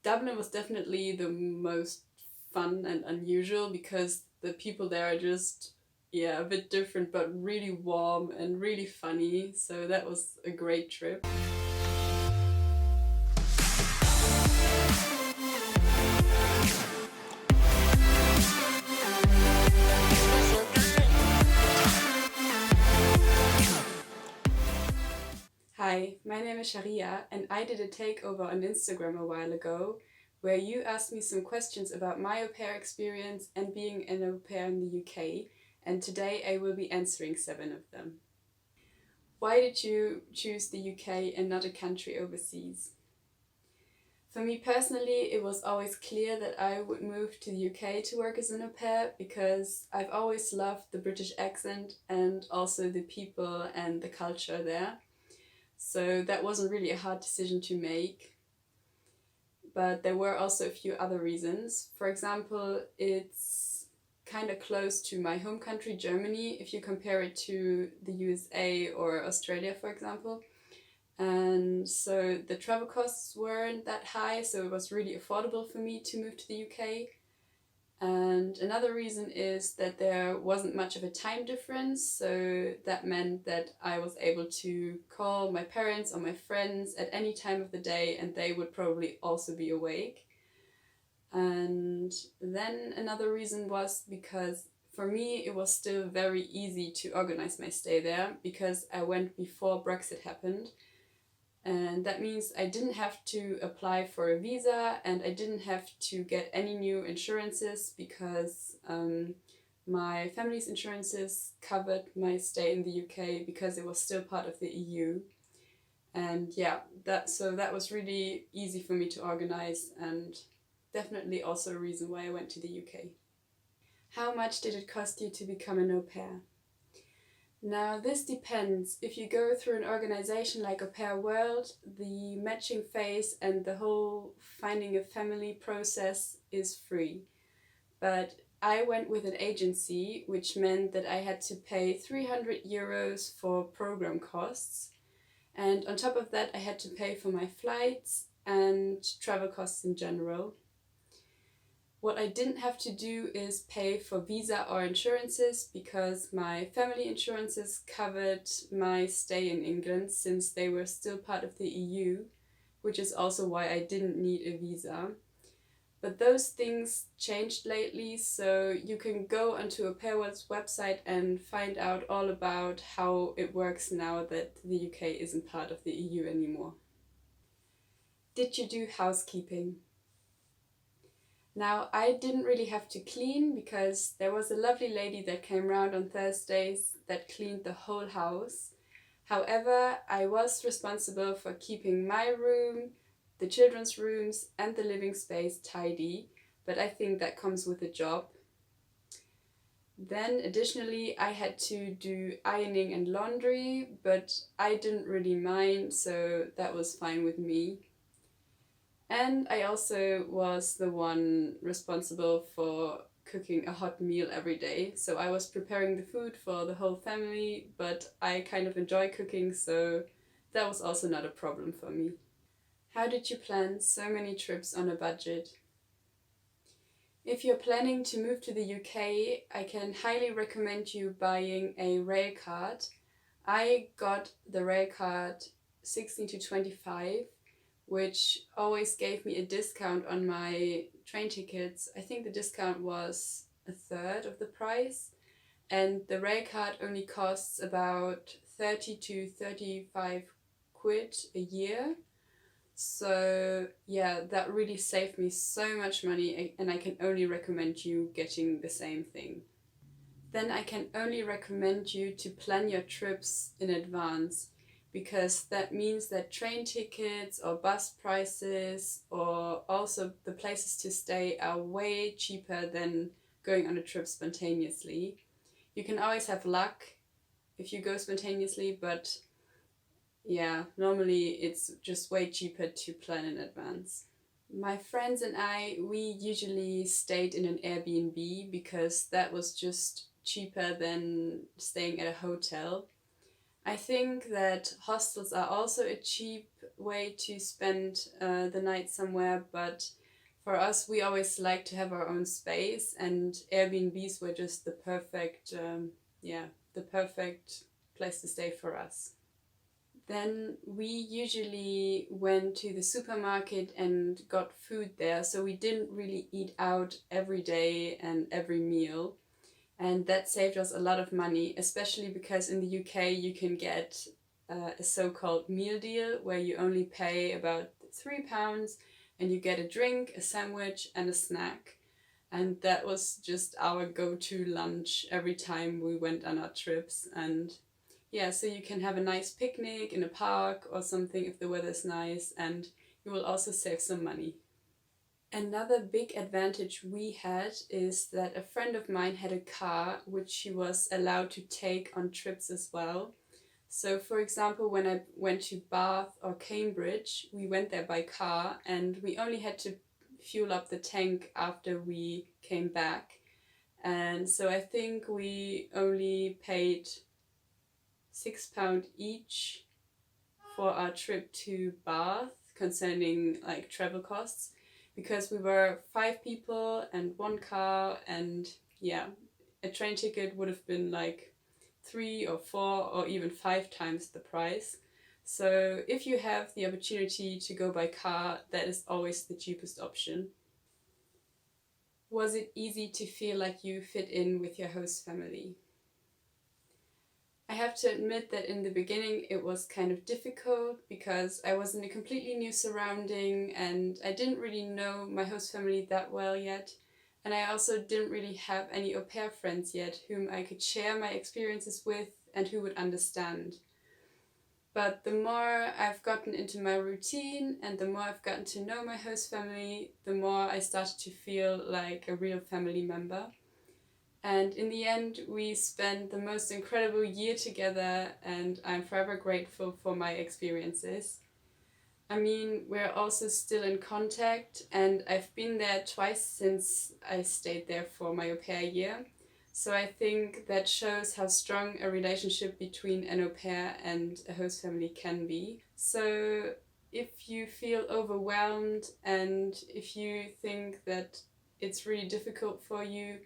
Dublin was definitely the most fun and unusual because the people there are just, yeah, a bit different but really warm and really funny. So that was a great trip. Hi, my name is Sharia, and I did a takeover on Instagram a while ago where you asked me some questions about my au pair experience and being an au pair in the UK, and today I will be answering 7 of them. Why did you choose the UK and not a country overseas? For me personally, it was always clear that I would move to the UK to work as an au pair because I've always loved the British accent and also the people and the culture there. So that wasn't really a hard decision to make. But there were also a few other reasons. For example, it's kind of close to my home country, Germany, if you compare it to the USA or Australia, for example. And so the travel costs weren't that high, so it was really affordable for me to move to the UK. And another reason is that there wasn't much of a time difference, so that meant that I was able to call my parents or my friends at any time of the day and they would probably also be awake. And then another reason was because for me it was still very easy to organize my stay there because I went before Brexit happened. And that means I didn't have to apply for a visa and I didn't have to get any new insurances because my family's insurances covered my stay in the UK because it was still part of the EU. And yeah, that was really easy for me to organize and definitely also a reason why I went to the UK. How much did it cost you to become an au pair? Now, this depends. If you go through an organization like AuPairWorld, the matching phase and the whole finding a family process is free. But I went with an agency, which meant that I had to pay 300 euros for program costs. And on top of that, I had to pay for my flights and travel costs in general. What I didn't have to do is pay for visa or insurances because my family insurances covered my stay in England since they were still part of the EU, which is also why I didn't need a visa. But those things changed lately, so you can go onto AuPairWorld's website and find out all about how it works now that the UK isn't part of the EU anymore. Did you do housekeeping? Now, I didn't really have to clean because there was a lovely lady that came round on Thursdays that cleaned the whole house. However, I was responsible for keeping my room, the children's rooms, and the living space tidy, but I think that comes with a job. Then, additionally, I had to do ironing and laundry, but I didn't really mind, so that was fine with me. And I also was the one responsible for cooking a hot meal every day. So I was preparing the food for the whole family, but I kind of enjoy cooking, so that was also not a problem for me. How did you plan so many trips on a budget? If you're planning to move to the UK, I can highly recommend you buying a rail card. I got the rail card 16 to 25, which always gave me a discount on my train tickets. I think the discount was a third of the price, and the rail card only costs about 30 to 35 quid a year. So yeah, that really saved me so much money, and I can only recommend you getting the same thing. Then I can only recommend you to plan your trips in advance because that means that train tickets or bus prices or also the places to stay are way cheaper than going on a trip spontaneously. You can always have luck if you go spontaneously, but yeah, normally it's just way cheaper to plan in advance. My friends and I, we usually stayed in an Airbnb because that was just cheaper than staying at a hotel. I think that hostels are also a cheap way to spend the night somewhere, but for us, we always like to have our own space, and Airbnbs were just the perfect, the perfect place to stay for us. Then we usually went to the supermarket and got food there, so we didn't really eat out every day and every meal. And that saved us a lot of money, especially because in the UK you can get a so-called meal deal where you only pay about £3 and you get a drink, a sandwich, and a snack. And that was just our go-to lunch every time we went on our trips. And yeah, so you can have a nice picnic in a park or something if the weather's nice, and you will also save some money. Another big advantage we had is that a friend of mine had a car which she was allowed to take on trips as well. So for example, when I went to Bath or Cambridge, we went there by car and we only had to fuel up the tank after we came back. And so I think we only paid £6 each for our trip to Bath concerning like travel costs, because we were 5 people and 1 car, and yeah, a train ticket would have been like 3 or 4 or even 5 times the price. So if you have the opportunity to go by car, that is always the cheapest option. Was it easy to feel like you fit in with your host family? I have to admit that in the beginning it was kind of difficult because I was in a completely new surrounding and I didn't really know my host family that well yet. And I also didn't really have any au pair friends yet whom I could share my experiences with and who would understand. But the more I've gotten into my routine and the more I've gotten to know my host family, the more I started to feel like a real family member. And in the end, we spent the most incredible year together, and I'm forever grateful for my experiences. I mean, we're also still in contact, and I've been there twice since I stayed there for my au pair year. So I think that shows how strong a relationship between an au pair and a host family can be. So if you feel overwhelmed and if you think that it's really difficult for you,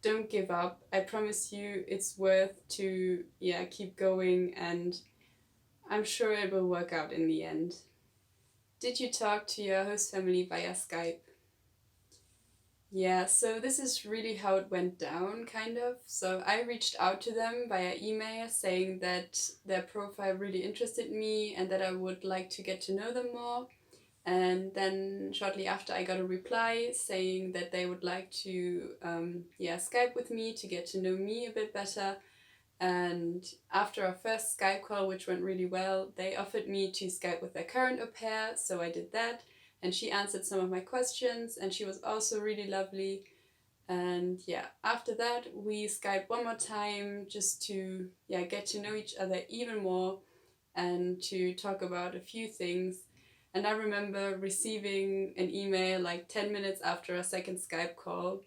don't give up. I promise you it's worth to keep going, and I'm sure it will work out in the end. Did you talk to your host family via Skype? Yeah, so this is really how it went down, kind of. So I reached out to them via email saying that their profile really interested me and that I would like to get to know them more. And then shortly after I got a reply saying that they would like to Skype with me to get to know me a bit better. And after our first Skype call, which went really well, they offered me to Skype with their current au pair, so I did that. And she answered some of my questions and she was also really lovely. And yeah, after that we Skyped one more time just to get to know each other even more and to talk about a few things. And I remember receiving an email like 10 minutes after our second Skype call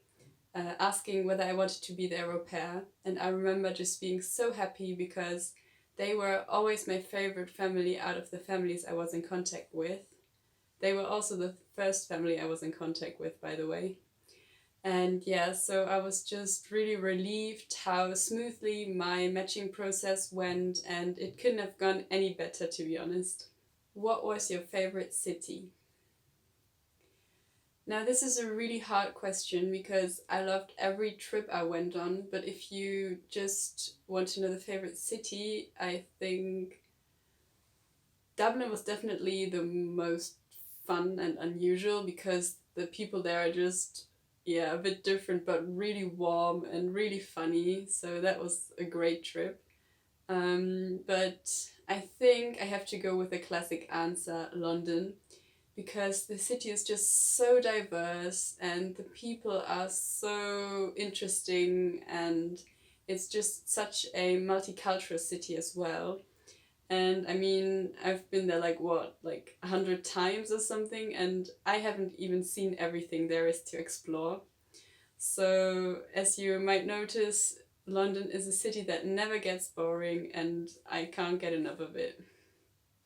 asking whether I wanted to be their au pair. And I remember just being so happy because they were always my favorite family out of the families I was in contact with. They were also the first family I was in contact with, by the way. And yeah, so I was just really relieved how smoothly my matching process went, and it couldn't have gone any better, to be honest. What was your favorite city? Now, this is a really hard question because I loved every trip I went on, but if you just want to know the favorite city, I think Dublin was definitely the most fun and unusual because the people there are just a bit different but really warm and really funny, so that was a great trip. But I think I have to go with the classic answer, London, because the city is just so diverse and the people are so interesting, and it's just such a multicultural city as well. And I mean, I've been there like 100 times or something, and I haven't even seen everything there is to explore. So as you might notice, London is a city that never gets boring and I can't get enough of it.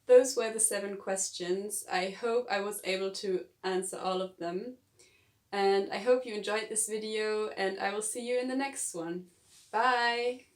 those were the 7 questions. I hope I was able to answer all of them. And I hope you enjoyed this video, and I will see you in the next one. Bye!